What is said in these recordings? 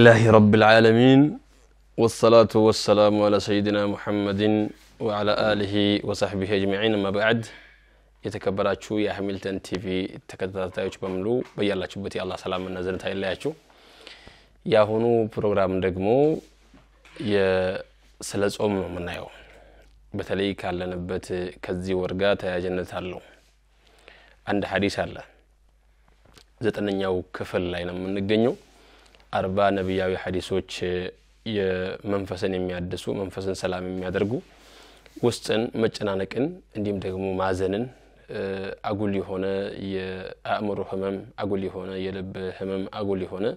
الله رب العالمين والصلاة والسلام على سيدنا محمد وعلى آله وصحبه أجمعين ما بعد يتكبراتشو يا حميلتن تي في تكتاتايوش بملو بيالاچو بتي الله سلام نزلت هيلاياچو يا هونو بروجرام دغمو የስለ ጾም ነው የምናየው በተለይ ካለንበት ከዚህ ወርጋ ተያያዥነት አለው አንድ ሐዲስ አለ ዘጠነኛው ክፍል ላይ ነው የምንገኘው 40 ነብያዊ ሐዲሶች የመንፈስን የሚያድሱ መንፈስን ሰላም የሚያደርጉ ውስጥን መጨናነቅን እንዲም ደግሞ ማዘንን አጉል የሆነ የአእምሮ ህመም አጉል የሆነ የልብ ህመም አጉል የሆነ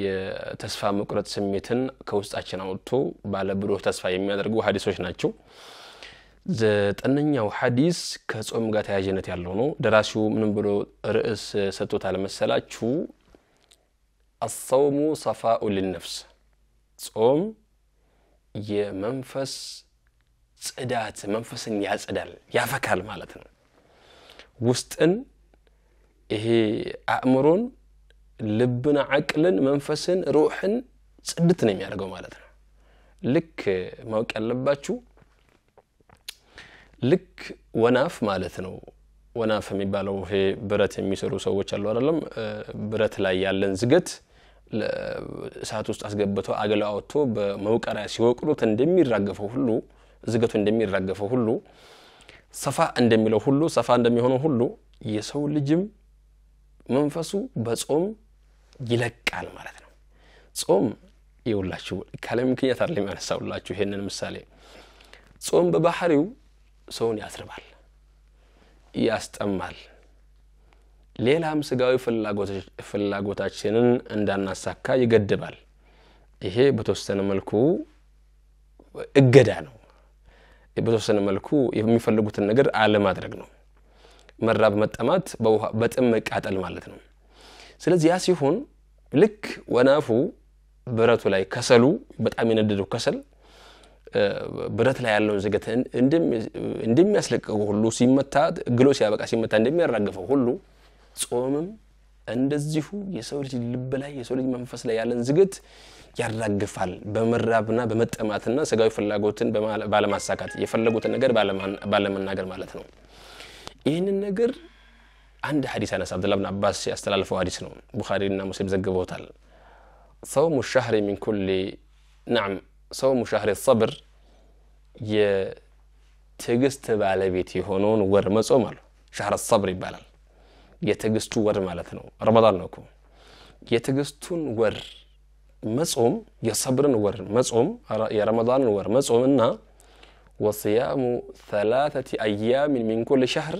የተስፋ መቁረጥ ስሜትን ከውስጣችን አውጥቶ ባለ ብሩህ ተስፋ የሚያደርጉ ሐዲሶች ናቸው ዘጠነኛው ሐዲስ ከጾም ጋር ተያያዥነት ያለው ነው ደራሲው ምንም ብሎ ርዕስ ሰጥቶታል መሰላችሁ الصوم صفاء للنفس ጾም የመንፈስ ጽዳት መንፈስን ያጸዳል ያፈካል ማለት ነው ውስጥን ይሄ አእምሮን ልብን አቅልን መንፈስን ሩህን ጽድት ነው የሚያደርገው ማለት ነው ልክ ማወቅ ያለባችሁ ልክ ወናፍ ማለት ነው ወናፍ የሚባለው ይሄ ብረት የሚሰሩ ሰዎች አሉ አይደለም ብረት ላይ ያለን ዝገት ለእሳት ውስጥ አስገብተው አገላውቶ በመውቀሪያ ሲወቅሩት እንደሚራገፈው ሁሉ ዝገቱ እንደሚራገፈው ሁሉ ሰፋ እንደሚለው ሁሉ ሰፋ እንደሚሆነው ሁሉ የሰው ልጅም መንፈሱ በጾም ይለቃል ማለት ነው ጾም ይውላችሁ ካለም ምክንያት አይደለም ያነሳውላችሁ ይሄንን ምሳሌ ጾም በባህሪው ሰውን ያስርባል ያስጠማል ሌላም ስጋዊ ፍላጎታችንን እንዳናሳካ ይገድባል ይሄ በተወሰነ መልኩ እገዳ ነው በተወሰነ መልኩ የሚፈልጉትን ነገር አለማድረግ ነው መራብ መጠማት በጥም መቃጠል ማለት ነው ስለዚህ ያ ሲሆን ልክ ወናፉ ብረቱ ላይ ከሰሉ በጣም የነደደው ከሰል ብረት ላይ ያለውን ዝገት እንደሚያስለቀቀው ሁሉ ሲመታ ግሎ ሲያበቃ ሲመታ እንደሚያራግፈው ሁሉ ጾምም እንደዚሁ የሰው ልጅ ልብ ላይ የሰው ልጅ መንፈስ ላይ ያለን ዝገት ያራግፋል በመራብና በመጠማትና ስጋዊ ፍላጎትን ባለማሳካት የፈለጉትን ነገር ባለመናገር ማለት ነው ይሄንን ነገር አንድ ሐዲስ አነሳ አብዱላህ ኢብኑ አባስ ያስተላልፈው ሐዲስ ነው ቡኻሪና ሙስሊም ዘግበውታል صوم الشهر من كل نعم صوم شهر الصبر የትግስት ባለቤት የሆነውን ወር መጾም አለ شهر الصبر ይባላል የትግስቱ ወር ማለት ነው ረመዳን ነው እኮ የትግስቱን ወር መጾም የሰብርን ወር መጾም የረመዳንን ወር መጾምና وصيام 3 ايام من كل شهر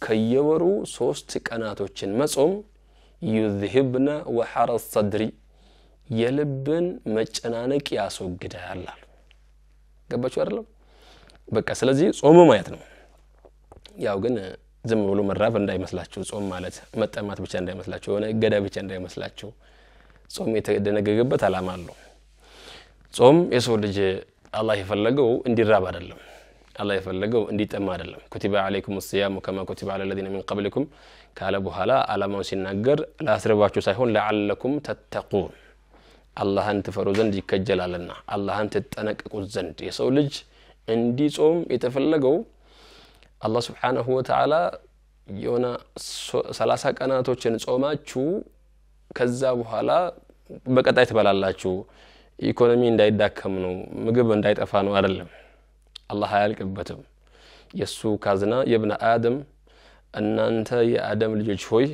ከየወሩ 3 ቀናቶችን መጾም يذهبن وحر الصدر የልብን መጨናነቅ ያስወግዳል ገባችሁ አይደለም በቃ ስለዚህ ጾም ማለት ነው ያው ግን ዝም ብሎ መራብ እንዳይመስላችሁ ጾም ማለት መጠማት ብቻ እንዳይመስላችሁ ሆነ ገዳ ብቻ እንዳይመስላችሁ ጾም የተደነገገበት ዓላማ አለው ጾም የሰው ልጅ አላህ የፈለገው እንዲራብ አይደለም አላህ የፈለገው እንዲጠማ አይደለም كتب عليكم الصيام كما كتب على الذين من قبلكم ካለ በኋላ ዓላማው ሲናገር ላስረባችሁ ሳይሆን لعلكم تتقون አላህን ትፈሩ ዘንድ ይከጀላልና አላህን ተጠነቀቁ ዘንድ የሰው ልጅ እንዲጾም የተፈለገው አላህ Subhanahu Wa Ta'ala የሆነ 30 ቀናቶችን ጾማችሁ ከዛ በኋላ በቀጣይ ተበላላችሁ ኢኮኖሚ እንዳይዳከም ነው ምግብ እንዳይጠፋ ነው አይደለም አላህ ያልቀበትም የሱ ካዝና የብነ አደም እናንተ የአደም ልጆች ሆይ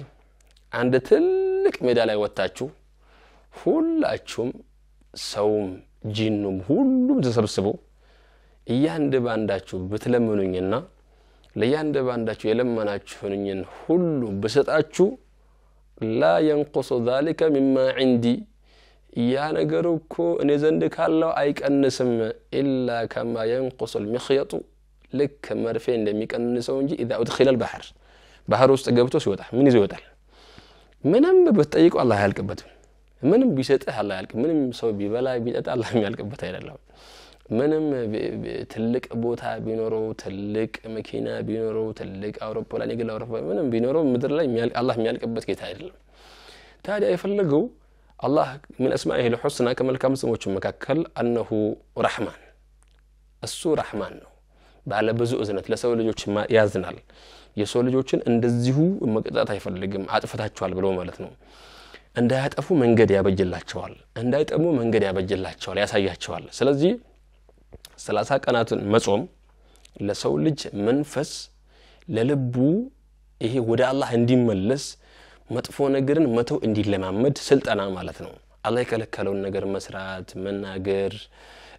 አንድ ትልቅ ሜዳ ላይ ወጣችሁ ሁላችሁም ሰውም ጂኑም ሁሉም ተሰብስበው እያንዳንዳችሁ ብትለምኑኝና ለያንዳንዳችሁ የለመናችሁኝን ሁሉ በሰጣችሁ لا ينقص ذلك مما عندي ያ ነገር እኮ እኔ ዘንድ ካለው አይቀንስም الا كما ينقص المخيط ልክ መርፌ እንደሚቀንሰው እንጂ اذا ادخل البحر ባህር ውስጥ ገብቶ ሲወጣ ምን ይዞ ይወጣል ምንም በተጠይቀው አላህ ያልቀበትም ምንም ቢሰጥህ አላህ ያልቅ ምንም ሰው ቢበላ ቢጠጣ አላህ የሚያልቅበት አይደለም ምንም ትልቅ ቦታ ቢኖረው ትልቅ መኪና ቢኖረው ትልቅ አውሮፕላን የግል አውሮፕላን ምንም ቢኖረው ምድር ላይ አላህ የሚያልቅበት ጌታ አይደለም ታዲያ የፈለገው الله من أسمائه الحسنى كملكام سموች መካከል أنه رحمن እሱ رحمن ነው ባለ ብዙ እዝነት ለሰው ልጆች ያዝናል የሰው ልጆችን እንደዚሁ መቅጣት አይፈልግም አጥፈታቸዋል ብሎ ማለት ነው እንዳያጠፉ መንገድ ያበጅላቸዋል እንዳይጠሙ መንገድ ያበጅላቸዋል ያሳያቸዋል ስለዚህ 30 ቀናትን መጾም ለሰው ልጅ መንፈስ ለልቡ ይሄ ወደ አላህ እንዲመለስ መጥፎ ነገርን መተው እንዲለማመድ ስልጣና ማለት ነው አላህ የከለከለውን ነገር መስራት መናገር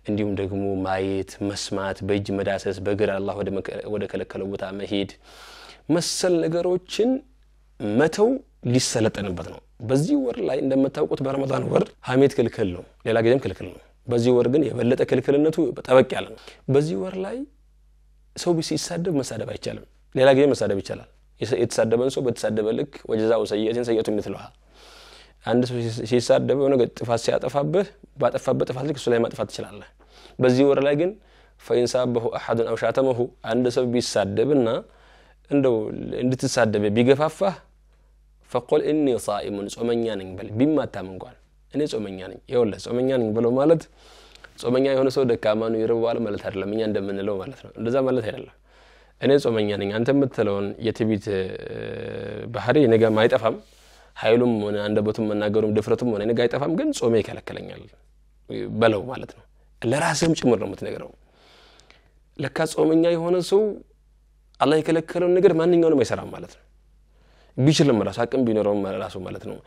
እንዲሁም ደግሞ ማየት መስማት በእጅ መዳሰስ በግራ አላህ ወደ ከለከለው ቦታ መሄድ መሰል ነገሮችን መተው ሊሰለጠንበት ነው በዚህ ወር ላይ እንደምታውቁት በረመዳን ወር ሐሜት ክልክል ነው ሌላ ጊዜም ክልክል ነው በዚህ ወር ግን የበለጠ ክልክልነቱ ጠበቅ ያለ ነው በዚህ ወር ላይ ሰው ሲሳደብ መሳደብ አይቻልም ሌላ ጊዜ መሳደብ ይቻላል የተሳደበን ሰው በተሳደበ ልክ ወጀዛው ሰይየትን ምትለዋ አንድ ሰው ሲሳደብ ነው ጥፋት ሲያጠፋብህ ባጠፋበት ጥፋት ልክ እሱ ላይ ማጥፋት ይችላል በዚህ ወር ላይ ግን ፈይንሳበሁ احد او شاتمه አንድ ሰው ቢሳደብና እንደው እንድትሳደብ ቢገፋፋህ فقل اني صائم ጾመኛ ነኝ በል ቢማታም እንኳን እኔ ጾመኛ ነኝ ይኸውልህ ጾመኛ ነኝ ብሎ ማለት ጾመኛ የሆነ ሰው ደካማ ነው ይርባል ማለት አይደለም እኛ እንደምንለው ማለት ነው እንደዛ ማለት አይደለም እኔ ጾመኛ ነኝ አንተ የምትለውን የትቢት ባህሪ ነገ ማይጠፋም ኃይሉም ሆነ አንደበቱም መናገሩም ድፍረቱም ሆነ ነገ አይጠፋም ግን ጾሜ ይከለከለኛል በለው ማለት ነው ለራስህም ጭምር ነው የምትነግረው ለካ ጾመኛ የሆነ ሰው አላህ የከለከለውን ነገር ማንኛውንም አይሰራም ማለት ነው ቢችልም ራሱ አቅም ቢኖርም ራሱ ማለት ነው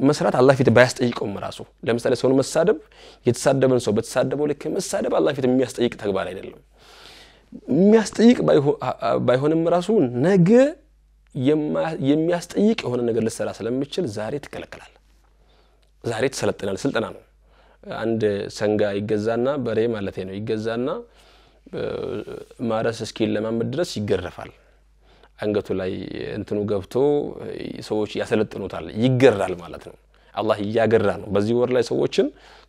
መስራት አላህ ፊት ባያስጠይቀውም ራሱ ለምሳሌ ሰውን መሳደብ የተሳደበን ሰው በተሳደበው ልክ መሳደብ አላህ ፊት የሚያስጠይቅ ተግባር አይደለም የሚያስጠይቅ ባይሆንም ራሱ ነገ የሚያስጠይቅ የሆነ ነገር ለሰራ ስለምችል ዛሬ ተከለከላል ዛሬ ተሰለጠናል ስልጣና ነው አንድ ሰንጋ ይገዛና በሬ ማለት ነው ይገዛና ማረስ እስኪል ለማመድ ድረስ ይገረፋል አንገቱ ላይ እንትኑ ገብቶ ሰዎች ያሰለጥኑታል ይገራል ማለት ነው አላህ ያገራ ነው በዚህ ወር ላይ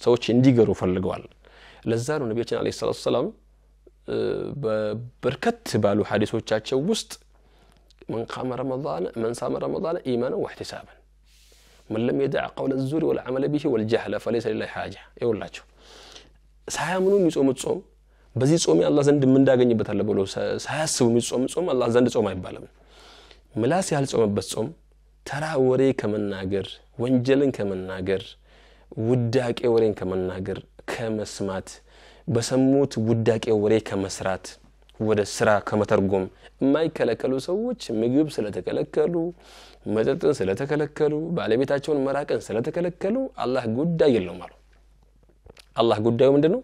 ሰዎች እንዲገሩ ፈልገዋል ለዛ ነው ነብያችን አለይሂ ሰላቱ ሰላም በበርከት ባሉ ሐዲሶቻቸው ውስጥ من صام رمضان ايمانا واحتسابا من لم يدع قول الزور والعمل به والجهل فليس لله حاجه ይውላችሁ ሳያምኑ የሚጾሙት ጾም በዚህ ጾም ያላህ ዘንድ ምን እንዳገኝበታል ብሎ ሳያስቡ የሚጾም ጾም አላህ ዘንድ ጾም አይባልም ምላስ ያልጾመበት ጾም ተራ ወሬ ከመናገር ወንጀልን ከመናገር ውዳቄ ወሬን ከመናገር ከመስማት በሰሙት ውዳቄ ወሬ ከመስራት ወደ ስራ ከመተርጎም የማይከለከሉ ሰዎች ምግብ ስለተከለከሉ መጠጥን ስለተከለከሉ ባለቤታቸውን መራቀን ስለተከለከሉ አላህ ጉዳይ የለውም ማለት አላህ ጉዳዩ ምንድነው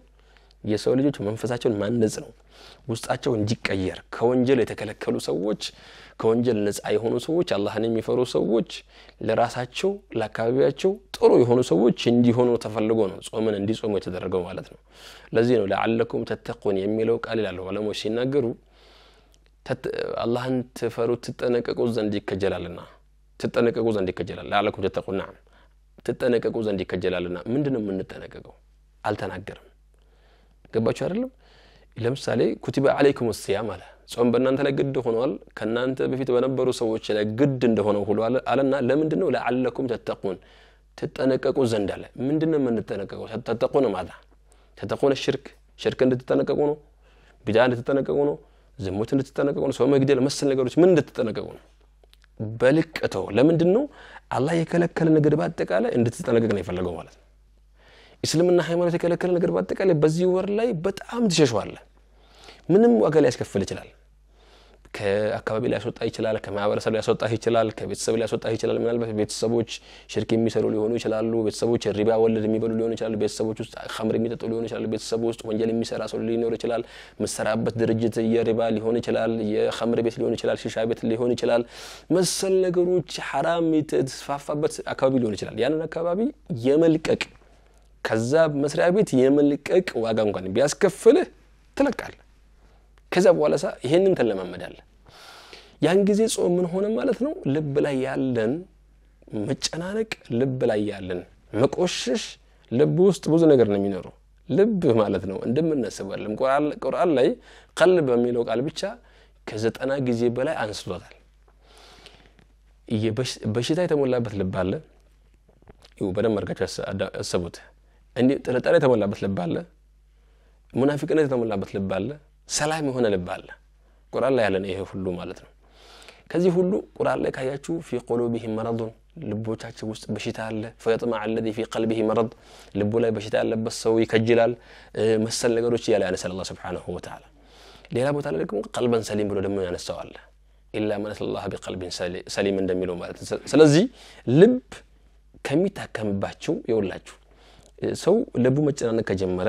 የሰው ልጆች መንፈሳቸውን ማነጽ ነው ውስጣቸው እንዲቀየር ከወንጀል የተከለከሉ ሰዎች ከወንጀል ነፃ የሆኑ ሰዎች አላህን የሚፈሩ ሰዎች ለራሳቸው ለአካባቢያቸው ጥሩ የሆኑ ሰዎች እንዲሆኑ ተፈልጎ ነው ጾምን እንዲጾሙ የተደረገው ማለት ነው ለዚህ ነው ለዓለኩም ተተቁን የሚለው ቃል ይላል ወለሞች ሲናገሩ አላህን ተፈሩ ተጠነቀቁ ዘንድ ይከጀላልና ተጠነቀቁ ዘንድ ይከጀላል ለዓለኩም ተተቁን نعم ተጠነቀቁ ዘንድ ይከጀላልና ምንድነው የምንጠነቀቀው አልተናገረም ገባችሁ አይደለም ለምሳሌ ኩቲባ አለይኩም الصيام አለ ጾም በእናንተ ላይ ግድ ሆኗል ከናንተ በፊት በነበሩ ሰዎች ላይ ግድ እንደሆነው ሁሉ አለና ለምንድነው ለዓለኩም ተተቁን ተጠነቀቁ ዘንድ አለ ምንድነው የምንጠነቀቀው ተተቁን ማለት ተተቁን ሽርክ እንድትጠነቀቁ ነው ቢድዓ እንድትጠነቀቁ ነው ዝሙት እንድትጠነቀቁ ነው ሰው መግደል መሰል ነገሮች ምን እንድትጠነቀቁ ነው በልቅተው ለምንድነው አላህ የከለከለ ነገር ባጠቃላይ እንድትጠነቀቁ ነው የፈለገው ማለት ነው እስልምና ሃይማኖት የከለከለ ነገር ባጠቃላይ በዚህ ወር ላይ በጣም ተሸሽዋል ምንም ዋጋ ሊያስከፍል ይችላል ከአካባቢ ላይ ያስወጣ ይችላል ከማህበረሰብ ላይ ያስወጣ ይችላል ከቤተሰብ ላይ ያስወጣ ይችላል ምናልባት ቤተሰቦች ሽርክ የሚሰሩ ሊሆኑ ይችላሉ ቤተሰቦች ሪባ ወለድ የሚበሉ ሊሆኑ ይችላሉ ቤተሰቦች ውስጥ ኸምር የሚጠጡ ሊሆኑ ይችላሉ ቤተሰቦች ውስጥ ወንጀል የሚሰራ ሰው ሊኖር ይችላል መስራበት ድርጅት የሪባ ሊሆን ይችላል የኸምር ቤት ሊሆን ይችላል ሺሻ ቤት ሊሆን ይችላል መሰል ነገሮች حرام የተስፋፋበት አካባቢ ሊሆን ይችላል ያንን አካባቢ የመልቀቅ ከዛ መስሪያ ቤት የመልቀቅ ዋጋ እንኳን ቢያስከፍልህ ትለቃለህ ከዛ በኋላ ይሄንን ተለማመዳለህ ያን ጊዜ ጾም ምን ሆነ ማለት ነው ልብ ላይ ያለን መጨናነቅ ልብ ላይ ያለን መቆሸሽ ልብ ውስጥ ብዙ ነገር ነው የሚኖረው ልብ ማለት ነው እንደምንነስበለም ቁርአን ላይ ቀልብ በሚለው ቃል ብቻ ከ90 ጊዜ በላይ አንስቶታል በሽታ የተሞላበት ልብ አለ በደም መርጋቸው አሰቡት እንዴ ጥርጣሬ ተሞላበት ልብ አለ ሙናፊቅነት ተሞላበት ልብ አለ ሰላም የሆነ ልብ አለ ቁርአን ላይ ያለ ይሄ ሁሉ ማለት ነው ከዚህ ሁሉ ቁርአን ላይ ካያችሁ في قلوبهم مرض ልቦቻቸው ውስጥ በሽታ አለ فيطمع الذي في قلبه مرض ልቡ ላይ በሽታ ያለበት ሰው ይከጅላል መሰል ነገሮች ያለ ያነሳል አላህ Subhanahu Wa Ta'ala ሌላ ቦታ ላይ ደግሞ ቀልበን ሰሊም ብሎ ደግሞ ያነሳው አለ ኢላ ማን አላህ بقلب ሰሊም እንደሚለው ማለት ስለዚህ ልብ ከሚታከምባቸው ይውላችሁ ሰው ልቡ መጨናነቅ ከጀመረ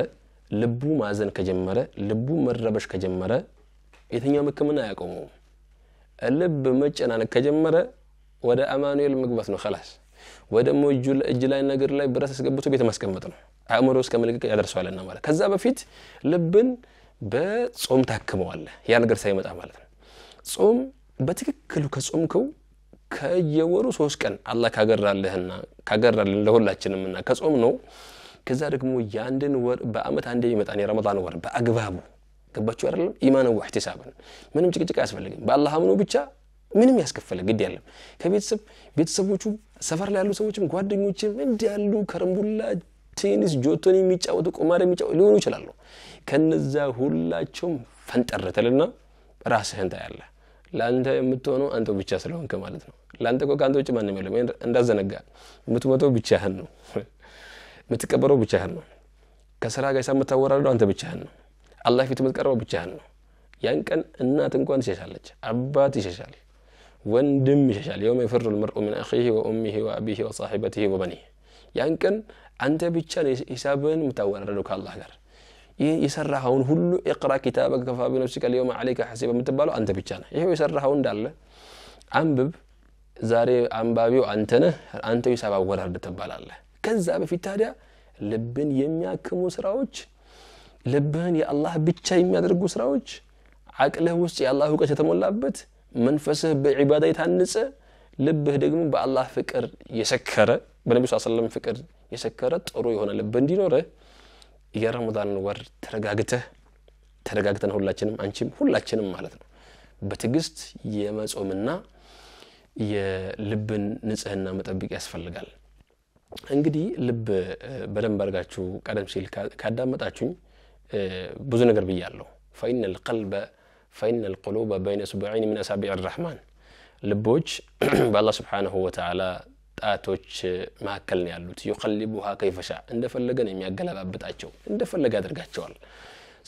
ልቡ ማዘን ከጀመረ ልቡ መረበሽ ከጀመረ የትኛው ህክምና ያቆመው ልብ መጨናነቅ ከጀመረ ወደ አማኑኤል መግባት ነው خلاص ወደ ሞጁል እጅ ላይ ነገር ላይ ብረት አስገብቶ ቤት ማስቀመጥ ነው አእምሮ እስከ መልቀቅ ያደርሰዋልና ማለት ከዛ በፊት ልብን በጾም ታከመዋል ያ ነገር ሳይመጣ ማለት ነው ጾም በትክክሉ ከጾምከው ከየወሩ 3 ቀን አላህ ካገራልን ለሁላችንምና ከጾም ነው ከዛ ደግሞ ያንድን ወር በአመት አንዴ ይመጣን የረመዳን ወር በአግባቡ ገባችሁ አይደለም ኢማን ወህቲሳብን ምንም ጭቅጭቅ አያስፈልግም በአላህ አምኖ ብቻ ምንም ያስከፈለ ግድ ያለም ቤተሰቦቹ ሰፈር ላይ ያሉ ሰዎችም ጓደኞችም እንዲያሉ ከረምቡላ ቴኒስ ጆቶኒ የሚጫወቱ ቁማር የሚጫወቱ ሊሆኑ ይችላሉ ከነዛ ሁላቸውም ፈንጠረተልና ራስህን ታያለህ ላንተ የምትሆነው አንተ ብቻ ስለሆንክ ማለት ነው ላንተ ከአንተ ውጭ ማንም የለም እንዳዘነጋ የምትሞተው ብቻህን ነው የምትቀበረው ብቻህን ነው ከሥራ ጋር ሳምታወራረደው አንተ ብቻህን ነው አላህ ፊት የምትቀርበው ብቻህን ነው ያን ቀን እናት እንኳን ትሸሻለች አባት ይሸሻል ወንድም ይሸሻል يوم يفر المرء من اخيه وامه وابيه وصاحبته وبنيه ያን ቀን አንተ ብቻ ሂሳብን የምታወራረደው ከአላህ ጋር የሰራኸውን ሁሉ اقرا كتابك كفى بنفسك اليوم عليك حسيبا የምትባለው አንተ ብቻ ነህ ይሄው የሰራኸውን እንዳለ አንብብ ዛሬ አንባቢው አንተ ነህ አንተ ሂሳብ አወራርድ ተባላለህ ከዛ በፊት ታዲያ ልብን የሚያክሙ ስራዎች ልብህን የአላህ ብቻ የሚያደርጉ ስራዎች አቅልህ ውስጥ የአላህ ዕውቀት የተሞላበት መንፈስህ በዒባዳ የታነጸ ልብህ ደግሞ በአላህ ፍቅር የሰከረ በነብዩ ሰለላሁ ዐለይሂ ወሰለም ፍቅር የሰከረ ጥሩ የሆነ ልብ እንዲኖር የረመዳን ወር ተረጋግተን ሁላችንም አንቺም ሁላችንም ማለት ነው በትግስት የመጾምና የልብን ንጽህና መጠበቅ ያስፈልጋል እንግዲህ ልብ በደንብ አርጋችሁ ቀደም ሲል ካዳመጣችሁኝ ብዙ ነገር ብያለሁ فإن القلوب بين اصبعين من اصابع الرحمن ልቦች በአላህ Subhanahu Wa Ta'ala ጣቶች ማከል ነው ያሉት يقلبها كيف شاء እንደፈለገ ነው የሚያገላብጣቸው እንደፈለገ ያደርጋቸዋል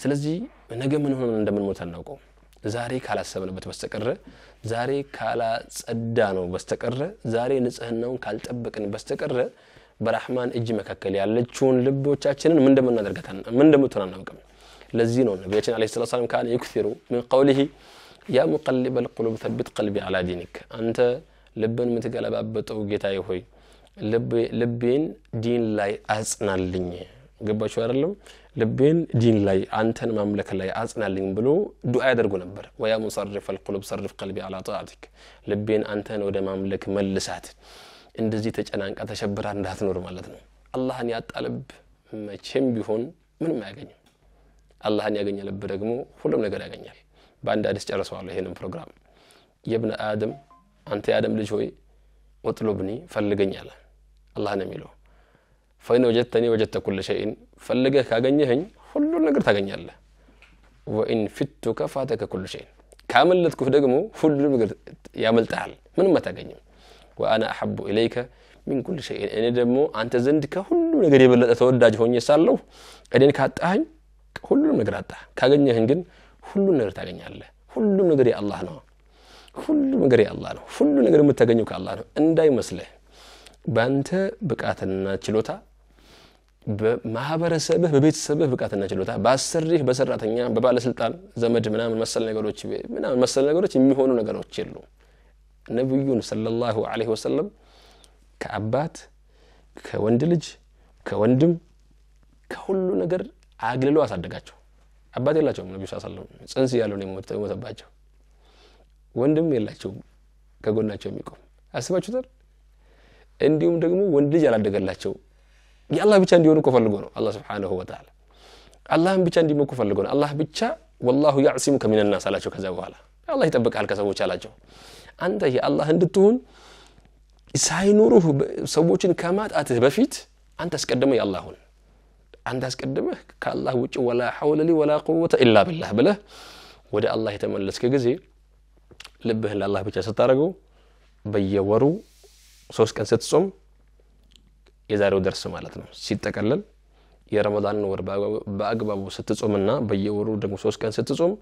ስለዚህ ነገ ምን ሆነን እንደምንሞት አናውቀው ዛሬ ካላሰብንበት በስተቀር ዛሬ ካላጸዳ ነው በስተቀር ዛሬ ንጽህናውን ካልጠበቅን በስተቀር በረህማን እጅ መካከል ያለችውን ልቦቻችንን ምን እንደምትሆን አናውቅም ለዚህ ነው ነብያችን አለይሂ ሰላም ካን ይክثሩ من قوله يا مقلب القلوب ثبت قلبي على دينك አንተ ልብን ምትገለባበጠው ጌታዬ ሆይ ልቤን ዲን ላይ አጽናልኝ ገባችሁ አይደለም ልቤን ዲን ላይ አንተን ማምለክ ላይ አጽናልኝ ብሎ ዱዓ ያደርጉ ነበር ويا مصرف القلوب صرف قلبي على طاعتك ልቤን አንተን ወደ ማምለክ መልሳት እንደዚህ ተጨናንቃ ተሸብራ እንዳትኖር ማለት ነው አላህን ያጣልብ መቼም ቢሆን ምንም አያገኝም አላህን ያገኛል ልብ ደግሞ ሁሉም ነገር ያገኛል በአንድ አዲስ ጨርሰዋለሁ ይሄንን ፕሮግራም የብነ አደም አንተ ያደም ልጅ ሆይ ወጥሎብኒ ፈልገኛል አላህ ነው የሚለው فإن وجدتني وجدت كل شيء فلقه ካገኘኸኝ ሁሉ ነገር ታገኛለህ وإن فتك فاتك كل شيء ካመለጥኩህ ደግሞ ሁሉ ነገር ያመልጣል ምንም አታገኝም وانا احب اليك من كل شيء እኔ ደግሞ አንተ ዘንድ ከሁሉ ነገር የበለጠ ተወዳጅ ሆኜ ሳለሁ እኔን ካጣኸኝ ሁሉ ነገር አጣ ካገኘኸኝ ግን ሁሉ ነገር ታገኛለህ ሁሉ ነገር የአላህ ነው ሁሉ ነገር የአላህ ነው ሁሉ ነገር የምታገኘው ከአላህ ነው እንዳይመስልህ ባንተ ብቃትና ችሎታ በማህበረሰብህ በቤተሰብህ ብቃትና ችሎታ ባሰሪህ በሰራተኛ በባለስልጣን ዘመድ ምናምን መሰል ነገሮች የሚሆኑ ነገሮች የሉ ነብዩን ሰለላሁ ዐለይሂ ወሰለም ከአባት ከወንድ ልጅ ከወንድም ከሁሉ ነገር አግልሎ አሳደጋቸው አባት የላቸውም ነብዩ ሰለላሁ ዐለይሂ ወሰለም ጽንስ ያለው ነው የሞተባቸው ወንድም የላቸውም ከጎናቸው የሚቆም አስባችሁታል እንዲሁም ደግሞ ወንድ ልጅ ያላደገላቸው የአላህ ብቻ እንዲሆኑ ፈልጎ ነው አላህ Subhanahu Wa Ta'ala አላህን ብቻ እንዲሞኩ ፈልጎ ነው አላህ ብቻ والله يعصمك من الناس አላቸው ከዛ በኋላ አላህ ይጠብቃል ከሰዎች አላቸው አንተ የአላህ እንድትሆን ሳይኖሩህ ሰዎችን ከማጣትህ በፊት አንተ አስቀድመህ ያላህ ሁን አንተ አስቀድመህ ከአላህ ውጪ ወላ ሐውለ ሊ ወላ ቁወተ ኢላ ቢላህ ብለህ ወደ አላህ የተመለስከ ጊዜ ልብህን ለአላህ ብቻ ስታረገው በየወሩ 3 ቀን ስትጾም የዛሬው ደርስ ማለት ነው ሲጠቀለል የረመዳንን ወር በአግባቡ ስትጾምና በየወሩ ደግሞ 3 ቀን ስትጾም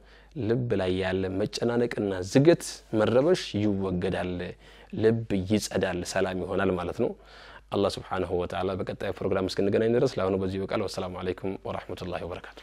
ልብ ላይ ያለ መጨናነቅና ዝገት መረበሽ ይወገዳል ልብ ይጸዳል ሰላም ይሆናል ማለት ነው አላህ Subhanahu Wa Ta'ala በቀጣይ ፕሮግራም እስክንገናኝ ድረስ ለአሁኑ በዚህ በቃል ወሰላሙ አለይኩም ወራህመቱላሂ ወበረካቱ